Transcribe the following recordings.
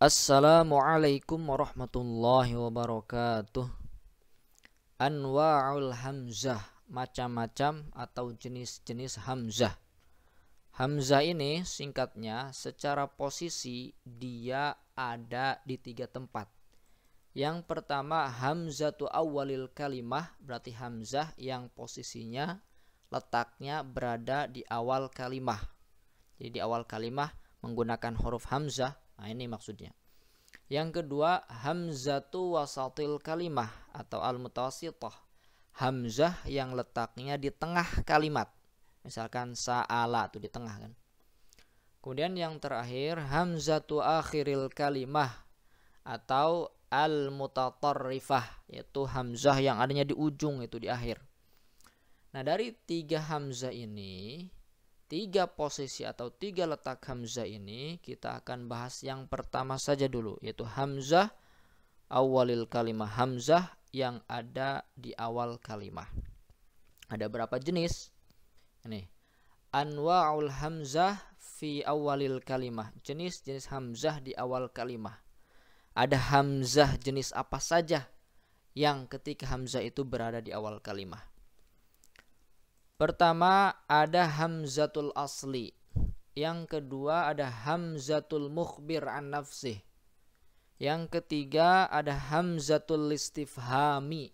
Assalamualaikum warahmatullahi wabarakatuh. Anwa'ul hamzah, macam-macam atau jenis-jenis hamzah. Hamzah ini singkatnya secara posisi dia ada di 3 tempat. Yang pertama hamzatu awalil kalimah, berarti hamzah yang posisinya letaknya berada di awal kalimah. Jadi di awal kalimah menggunakan huruf hamzah. Nah ini maksudnya. Yang kedua hamzatu wasatil kalimah atau al-mutawassithah, hamzah yang letaknya di tengah kalimat. Misalkan sa'ala itu di tengah kan. Kemudian yang terakhir hamzatu akhiril kalimah atau al-mutatarrifah, yaitu hamzah yang adanya di ujung, itu di akhir. Nah dari 3 hamzah ini, 3 posisi atau 3 letak hamzah ini kita akan bahas yang pertama saja dulu, yaitu hamzah awalil kalimah, hamzah yang ada di awal kalimah. Ada berapa jenis? Ini anwa'ul hamzah fi awalil kalimah, jenis-jenis hamzah di awal kalimah. Ada hamzah jenis apa saja yang ketika hamzah itu berada di awal kalimah? Pertama ada hamzatul asli. Yang kedua ada hamzatul mukhbir an nafsih. Yang ketiga ada hamzatul istifhami.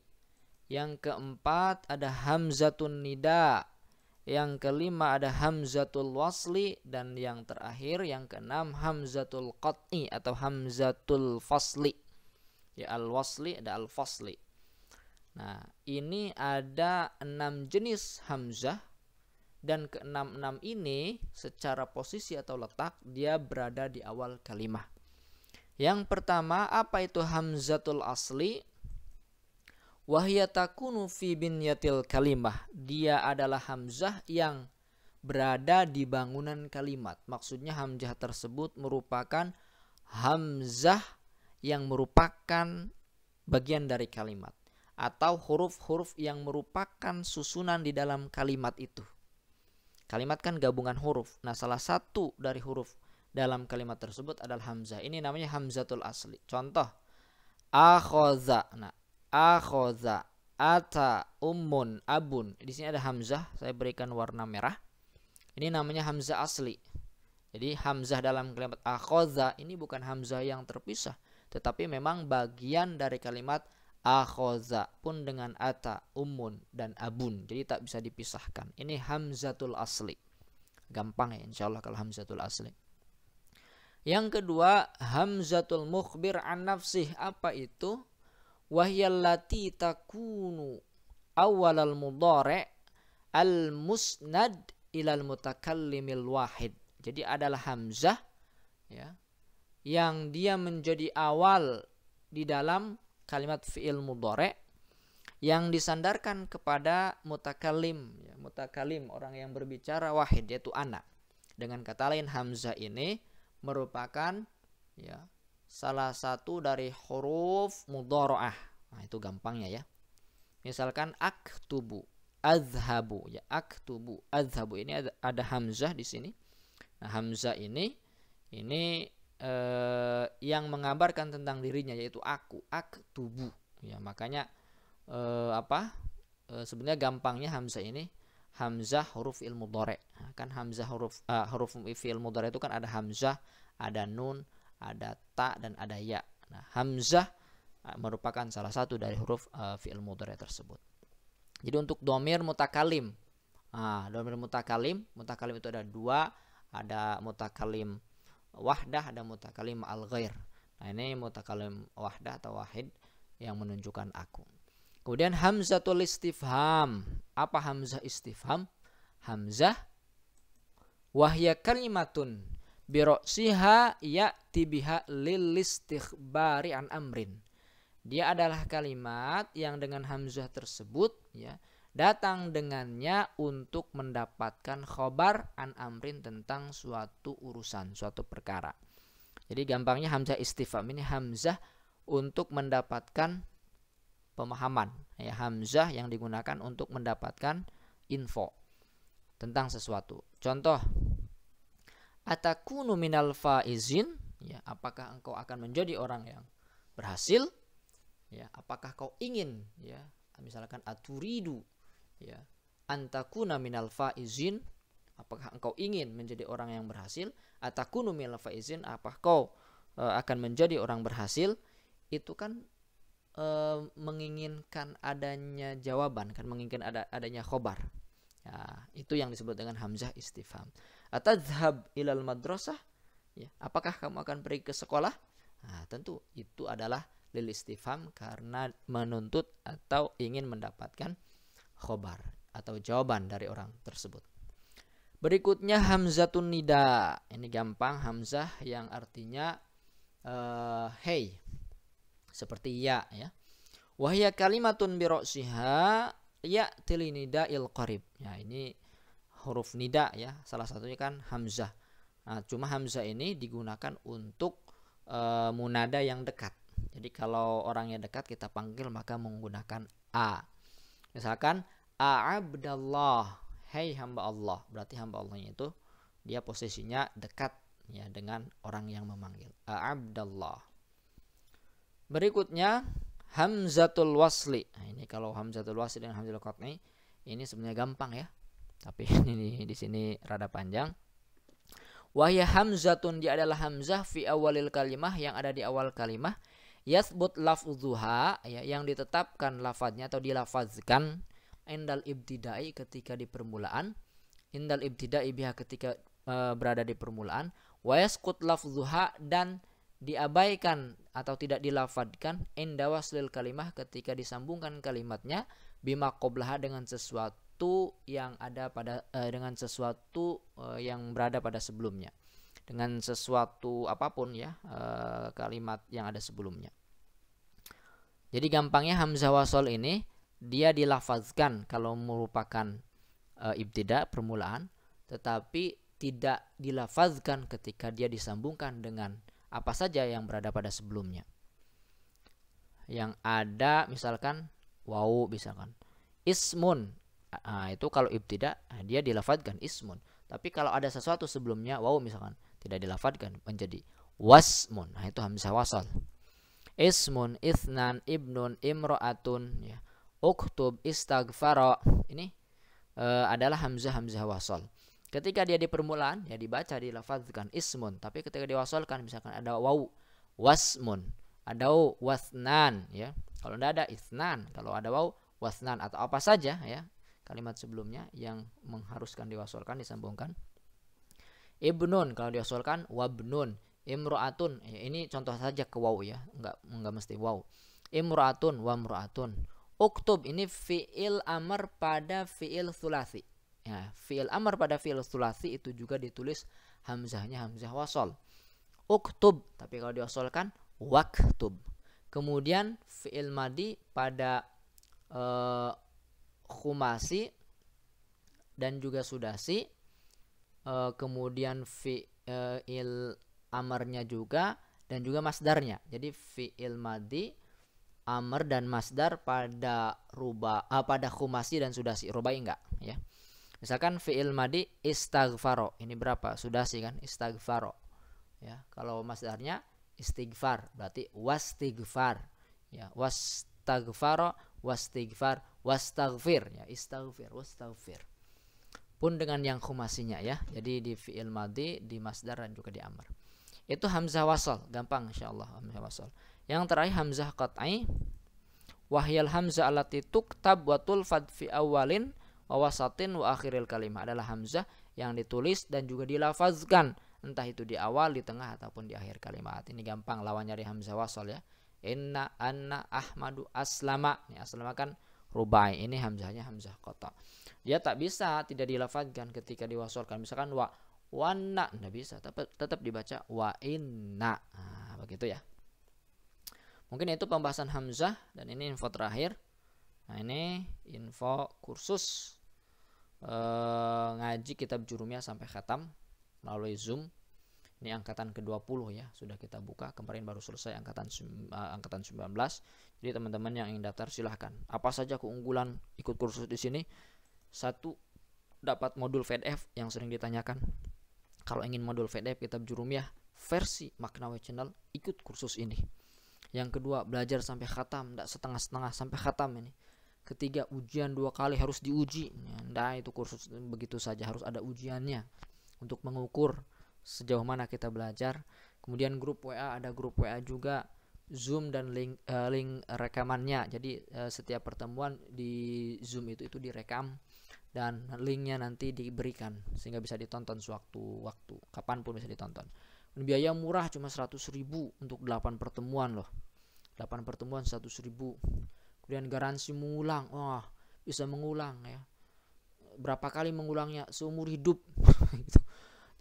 Yang keempat ada hamzatun nida. Yang kelima ada hamzatul wasli. Dan yang terakhir yang keenam hamzatul qat'i atau hamzatul fasli. Ya al-wasli ada al-fasli. Nah, ini ada 6 jenis hamzah, dan ke-6 ini secara posisi atau letak dia berada di awal kalimah. Yang pertama, apa itu hamzatul asli? Wahya takunu fi binyatil kalimah. Dia adalah hamzah yang berada di bangunan kalimat. Maksudnya hamzah tersebut merupakan hamzah yang merupakan bagian dari kalimat, atau huruf-huruf yang merupakan susunan di dalam kalimat itu. Kalimat kan gabungan huruf. Nah, salah satu dari huruf dalam kalimat tersebut adalah hamzah. Ini namanya hamzatul asli. Contoh, akhoza. Nah, akhoza, ata, ummun, abun. Di sini ada hamzah. Saya berikan warna merah. Ini namanya hamzah asli. Jadi hamzah dalam kalimat akhoza ini bukan hamzah yang terpisah, tetapi memang bagian dari kalimat akhoza, pun dengan ata, ummun, dan abun. Jadi tak bisa dipisahkan. Ini hamzatul asli. Gampang ya insyaallah kalau hamzatul asli. Yang kedua hamzatul mukhbir an nafsih. Apa itu? Wahyallati takunu awalal mudhari' al musnad ilal mutakallimil wahid. Jadi adalah hamzah ya, yang dia menjadi awal di dalam kalimat fi'il mudhari' yang disandarkan kepada mutakallim, ya, mutakallim orang yang berbicara, wahid yaitu ana. Dengan kata lain hamzah ini merupakan ya salah satu dari huruf mudhara'ah. Nah, itu gampangnya ya. Misalkan aktubu, azhabu, ya aktubu, azhabu, ini ada hamzah di sini. Nah, hamzah ini yang mengabarkan tentang dirinya, yaitu aku, aktubu. Ya, makanya sebenarnya gampangnya hamzah ini hamzah huruf fi'il mudhari'. Nah, kan hamzah huruf fi'il mudhari' itu kan ada hamzah, ada nun, ada ta, dan ada ya. Nah, hamzah merupakan salah satu dari huruf fi'il mudhari' tersebut. Jadi untuk dhamir mutakalim. Dhamir mutakalim itu ada 2, ada mutakalim wahdah, ada mutakalim al-ghair. Nah, ini mutakalim wahdah atau wahid yang menunjukkan aku. Kemudian hamzatul istifham. Apa hamzah istifham? Hamzah wahya kalimatun birosiha ya'ti biha lil istikhbari an amrin. Dia adalah kalimat yang dengan hamzah tersebut ya datang dengannya untuk mendapatkan khobar an amrin tentang suatu urusan, suatu perkara. Jadi gampangnya hamzah istifham ini hamzah untuk mendapatkan pemahaman, ya, hamzah yang digunakan untuk mendapatkan info tentang sesuatu. Contoh, atakunu minal faizin, ya, apakah engkau akan menjadi orang yang berhasil, ya, apakah kau ingin, ya, misalkan aturidu, ya, antakuna minal faizin, apakah engkau ingin menjadi orang yang berhasil, atakunu minal faizin, apakah kau akan menjadi orang berhasil, itu kan menginginkan adanya jawaban, kan, menginginkan adanya khobar. Ya, itu yang disebut dengan hamzah istifham. Atadhhab ilal madrasah, ya, apakah kamu akan pergi ke sekolah? Nah, tentu itu adalah lil istifham karena menuntut atau ingin mendapatkan khobar atau jawaban dari orang tersebut. Berikutnya hamzatun nida. Ini gampang, hamzah yang artinya hey, seperti ya, ya. Wahya kalimatun biroksiha ya tilinida il qarib. Ya, ini huruf nida, ya, salah satunya kan hamzah. Nah, cuma hamzah ini digunakan untuk munada yang dekat. Jadi kalau orangnya dekat kita panggil maka menggunakan a. Misalkan a abdallah, hey hamba Allah. Berarti hamba Allahnya itu dia posisinya dekat, ya, dengan orang yang memanggil. A abdallah. Berikutnya hamzatul wasli. Nah, ini kalau hamzatul wasli dan hamzatul qat'i ini sebenarnya gampang, ya. Tapi ini di sini rada panjang. Wahya hamzatun, dia adalah hamzah fi awalil kalimah, yang ada di awal kalimah, yathbut lafdhuha, ya, yang ditetapkan lafadznya atau dilafazkan indal ibtidai, ketika di permulaan, indal ibtidai biha, ketika berada di permulaan, wa yasqut lafdhuha, dan diabaikan atau tidak dilafadzkan inda waslil kalimah, ketika disambungkan kalimatnya, bima qablaha, dengan sesuatu yang ada pada dengan sesuatu yang berada pada sebelumnya, dengan sesuatu apapun, ya, kalimat yang ada sebelumnya. Jadi gampangnya hamzah wasol ini dia dilafazkan kalau merupakan ibtida, permulaan, tetapi tidak dilafazkan ketika dia disambungkan dengan apa saja yang berada pada sebelumnya. Yang ada misalkan wawu, misalkan ismun, itu kalau ibtida dia dilafadzkan ismun. Tapi kalau ada sesuatu sebelumnya wawu misalkan, tidak dilafadzkan menjadi wasmun. Nah, itu hamzah wasal. Ismun, itsnan, ibnun, imro'atun, ya. Uktub, istaghfara. Ini adalah hamzah wasal. Ketika dia di permulaan, ya, dibaca dilafadzkan ismun, tapi ketika diwasalkan misalkan ada wawu, wasmun, ada wawu, wasnan, ya. Kalau tidak ada isnan, kalau ada wawu, wasnan, atau apa saja, ya, kalimat sebelumnya yang mengharuskan diwasalkan, disambungkan. Ibnun, kalau diwasalkan wabnun. Imro'atun, ya, ini contoh saja ke wawu, ya, enggak mesti wawu. Imro'atun wamro'atun. Uktub, ini fi'il amr pada fi'il tsulasi. Ya, fi'il amr pada fi'il tsulasi itu juga ditulis hamzahnya hamzah wasal. Uktub, tapi kalau diwasalkan waktub. Kemudian fi'il madi pada khumasi dan juga sudasi. Kemudian fi'il amarnya juga dan juga masdarnya. Jadi fi'il madi, amar dan masdar pada pada khumasi dan sudasi. Rubai enggak, ya. Misalkan fi'il madi istaghfaro, ini berapa? Sudasi kan, istaghfaro, ya. Kalau masdarnya istighfar, berarti wastighfar, ya. Wastaghfaro, wastighfar, wastaghfir, ya. Istaghfir, wastaghfir. Pun dengan yang khumasinya, ya. Jadi di fi'il madi, di masdar dan juga di amr. Itu hamzah wasal, gampang insyaallah hamzah wasal. Yang terakhir hamzah qat'i. Wahyal hamzah allati tuktab wa tulfad fi awalin wa wasatin wa akhiril kalimah, adalah hamzah yang ditulis dan juga dilafazkan, entah itu di awal, di tengah ataupun di akhir kalimat. Ini gampang lawannya dari hamzah wasal, ya. Inna, anna, ahmadu, aslama. Ini aslama kan rubai. Ini hamzahnya hamzah qata. Dia tak bisa tidak dilafazkan ketika diwasalkan. Misalkan wa wanna, enggak bisa, tetap dibaca wa inna. Nah, begitu, ya. Mungkin itu pembahasan hamzah, dan ini info terakhir. Nah, ini info kursus ngaji kitab Jurumiyah sampai khatam melalui Zoom. Ini angkatan ke-20, ya, sudah kita buka. Kemarin baru selesai angkatan 19. Jadi teman-teman yang ingin daftar silahkan. Apa saja keunggulan ikut kursus di sini? 1, dapat modul PDF yang sering ditanyakan. Kalau ingin modul PDF kitab Jurumiyah versi Maknawi Channel, ikut kursus ini. Yang kedua, belajar sampai khatam, tidak setengah-setengah, sampai khatam ini. Ketiga, ujian 2 kali harus diuji. Nah, itu kursus begitu saja, harus ada ujiannya untuk mengukur sejauh mana kita belajar. Kemudian grup WA, ada grup WA juga, Zoom dan link rekamannya. Jadi setiap pertemuan di Zoom itu direkam dan linknya nanti diberikan sehingga bisa ditonton sewaktu-waktu, kapanpun bisa ditonton. Biaya murah cuma 100.000 untuk 8 pertemuan loh. 8 pertemuan 100.000. Kemudian garansi mengulang. Wah, bisa mengulang ya. Berapa kali mengulangnya? Seumur hidup.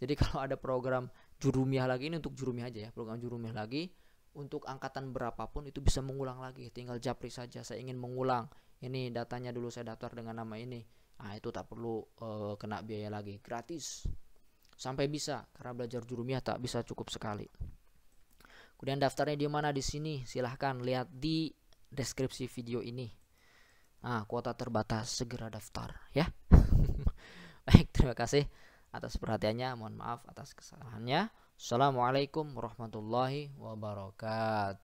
Jadi kalau ada program Jurumiyah lagi, ini untuk Jurumiyah aja ya, program Jurumiyah lagi, untuk angkatan berapapun itu bisa mengulang lagi. Tinggal japri saja, saya ingin mengulang. Ini datanya dulu saya daftar dengan nama ini. Nah, itu tak perlu kena biaya lagi, gratis. Sampai bisa, karena belajar Jurumiyah tak bisa cukup sekali. Kemudian daftarnya di mana? Di sini. Silahkan lihat di deskripsi video ini. Nah, kuota terbatas, segera daftar ya. Baik, terima kasih atas perhatiannya. Mohon maaf atas kesalahannya. Assalamualaikum warahmatullahi wabarakatuh.